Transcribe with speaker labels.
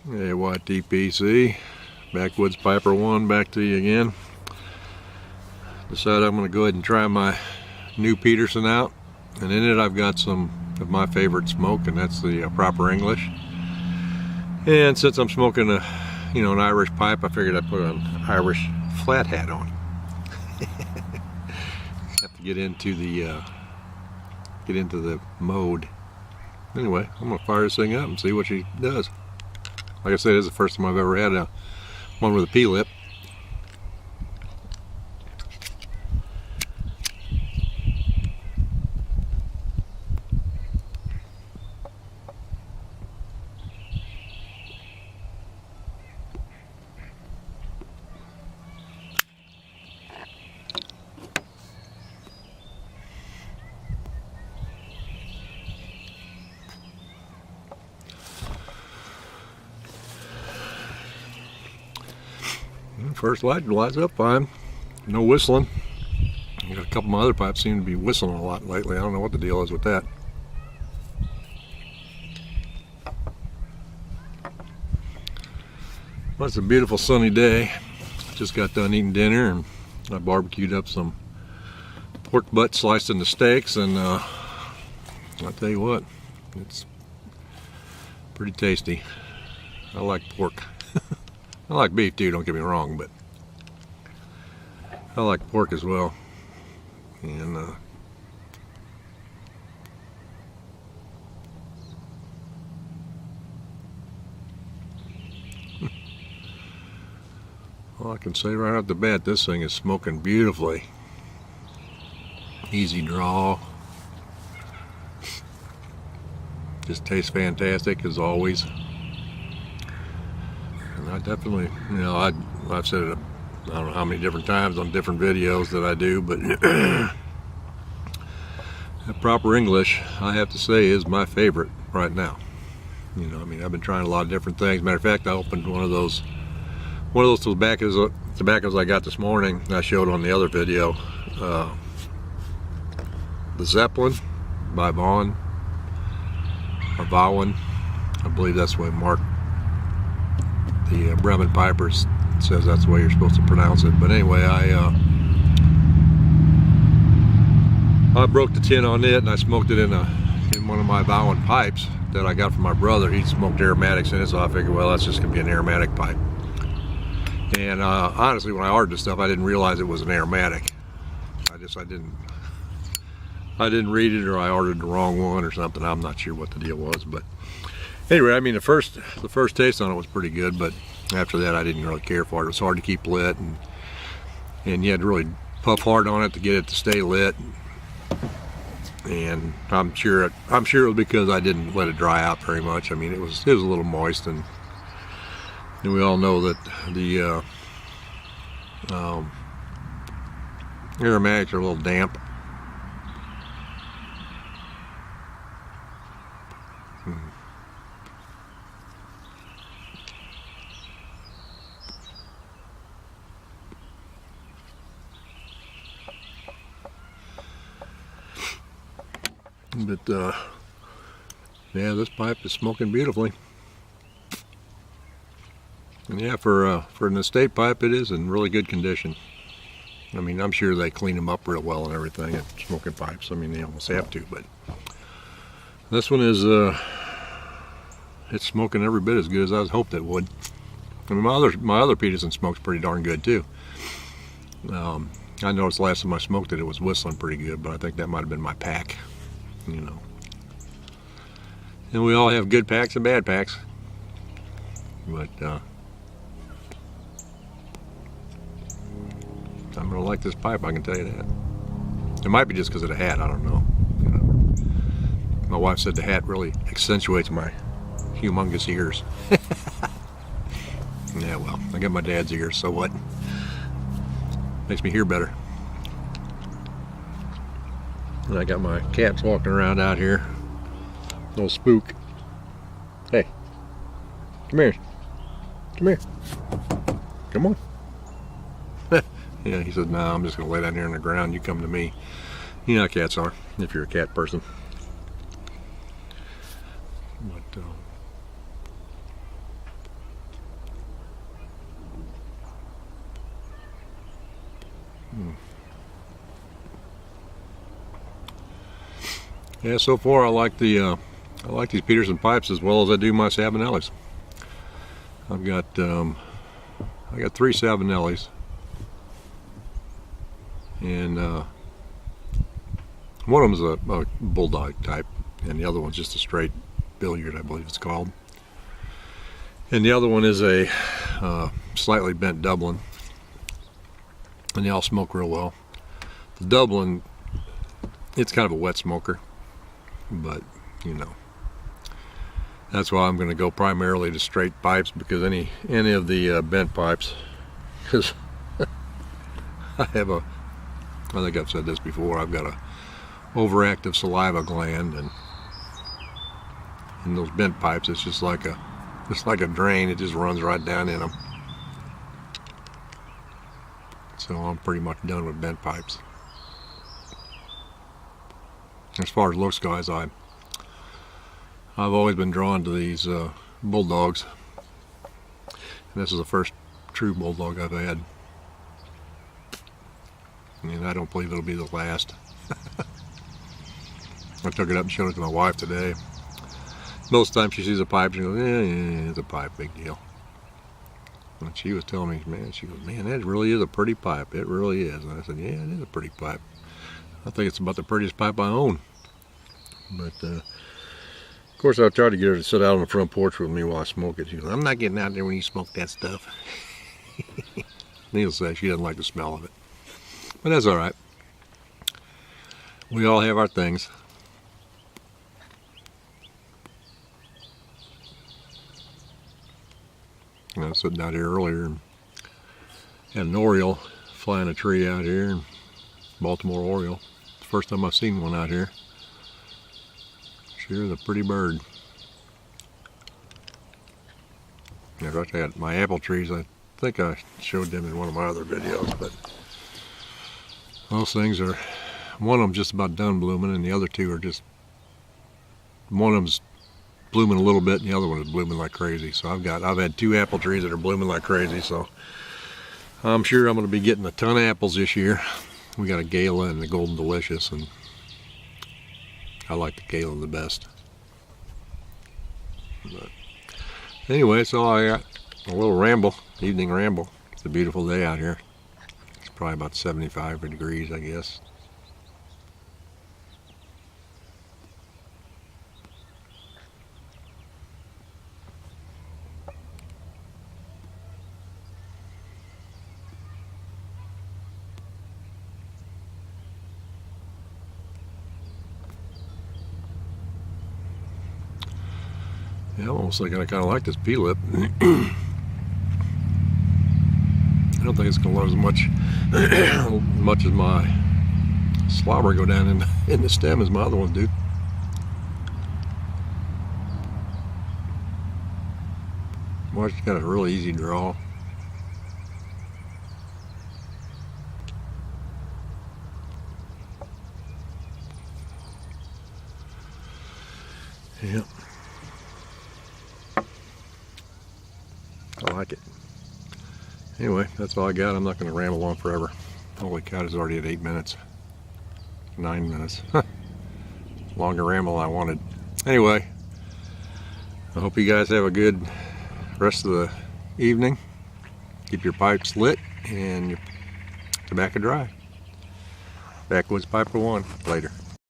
Speaker 1: Hey, YTPC, Backwoods Piper 1, back to you again. Decided I'm going to go ahead and try my new Peterson out, and in it I've got some of my favorite smoke, and that's the proper English. And since I'm smoking an Irish pipe, I figured I'd put an Irish flat hat on. Have to get into the mode. Anyway, I'm gonna fire this thing up and see what she does. Like I said, this is the first time I've ever had one with a P-lip. First light lights up fine. No whistling. I got a couple of my other pipes seem to be whistling a lot lately. I don't know what the deal is with that. Well, it's a beautiful sunny day. Just got done eating dinner and I barbecued up some pork butt sliced into steaks, and I'll tell you what, it's pretty tasty. I like pork. I like beef too, don't get me wrong, but I like pork as well. And well, I can say right off the bat, this thing is smoking beautifully. Easy draw. Just tastes fantastic as always. I definitely, I've said it, I don't know how many different times on different videos that I do, but that proper English, I have to say, is my favorite right now. I've been trying a lot of different things. Matter of fact, I opened one of those tobaccos I got this morning. I showed on the other video, the Zeppelin by Vaughan, or Vaughan, I believe that's the way Mark, the Bremen Pipers, says that's the way you're supposed to pronounce it. But anyway, I broke the tin on it and I smoked it in one of my Vaughan pipes that I got from my brother. He smoked aromatics in it, so I figured, well, that's just gonna be an aromatic pipe. And honestly, when I ordered this stuff, I didn't realize it was an aromatic. I didn't read it, or I ordered the wrong one or something. I'm not sure what the deal was, but anyway, the first taste on it was pretty good, but after that I didn't really care for it. It was hard to keep lit, and you had to really puff hard on it to get it to stay lit. And I'm sure it was because I didn't let it dry out very much. It was a little moist, and we all know that the aromatics are a little damp. But yeah, this pipe is smoking beautifully. And yeah, for an estate pipe, it is in really good condition. I'm sure they clean them up real well and everything at smoking pipes. They almost have to, but this one is it's smoking every bit as good as I was hoped it would. My other Peterson smokes pretty darn good too. I noticed last time I smoked it, it was whistling pretty good, but I think that might have been my pack. And we all have good packs and bad packs, but I'm gonna like this pipe, I can tell you that. It might be just because of the hat, I don't know. My wife said the hat really accentuates my humongous ears. Yeah, well, I got my dad's ears, so what? Makes me hear better. And I got my cats walking around out here. Little spook. Hey, come here. Come here. Come on. Yeah, he said, no, I'm just going to lay down here on the ground. You come to me. You know how cats are, if you're a cat person. But Yeah, so far I like these Peterson pipes as well as I do my Savinellis. I got 3 Savinellis, and one of them is a Bulldog type, and the other one's just a straight billiard, I believe it's called. And the other one is a slightly bent Dublin, and they all smoke real well. The Dublin, it's kind of a wet smoker, but you know, that's why I'm going to go primarily to straight pipes, because any of the bent pipes, because I think I've said this before, I've got a overactive saliva gland, and in those bent pipes it's just like a drain. It just runs right down in them. So I'm pretty much done with bent pipes. As far as looks guys, I've always been drawn to these Bulldogs, and this is the first true Bulldog I've had. I mean, I don't believe it'll be the last. I took it up and showed it to my wife today. Most times she sees a pipe, she goes, yeah, it's a pipe, big deal. And she was telling me, man, that really is a pretty pipe. It really is. And I said, yeah, it is a pretty pipe. I think it's about the prettiest pipe I own. But, of course, I tried to get her to sit out on the front porch with me while I smoke it. She goes, I'm not getting out there when you smoke that stuff. Needless to say, she doesn't like the smell of it. But that's all right. We all have our things. I was sitting out here earlier and had an oriole flying a tree out here, Baltimore oriole. It's the first time I've seen one out here. Sure is a pretty bird. Yeah, I had my apple trees. I think I showed them in one of my other videos, but those things are, one of them's just about done blooming, and the other two are just, one of them's blooming a little bit, and the other one is blooming like crazy. So I've had 2 apple trees that are blooming like crazy, so I'm sure I'm going to be getting a ton of apples this year. We got a Gala and the Golden Delicious, and I like the Gala the best. But anyway, so I got a little ramble, evening ramble. It's a beautiful day out here. It's probably about 75 degrees, I guess. Yeah, I'm almost thinking I kind of like this P-lip. I don't think it's going to let as much as my slobber go down in the stem as my other ones do. Well, it's got a really easy draw. Yep. I like it. Anyway, that's all I got. I'm not going to ramble on forever. Holy cow, it's already at 8 minutes. 9 minutes. Longer ramble than I wanted. Anyway, I hope you guys have a good rest of the evening. Keep your pipes lit and your tobacco dry. Backwoods Piper 1. Later.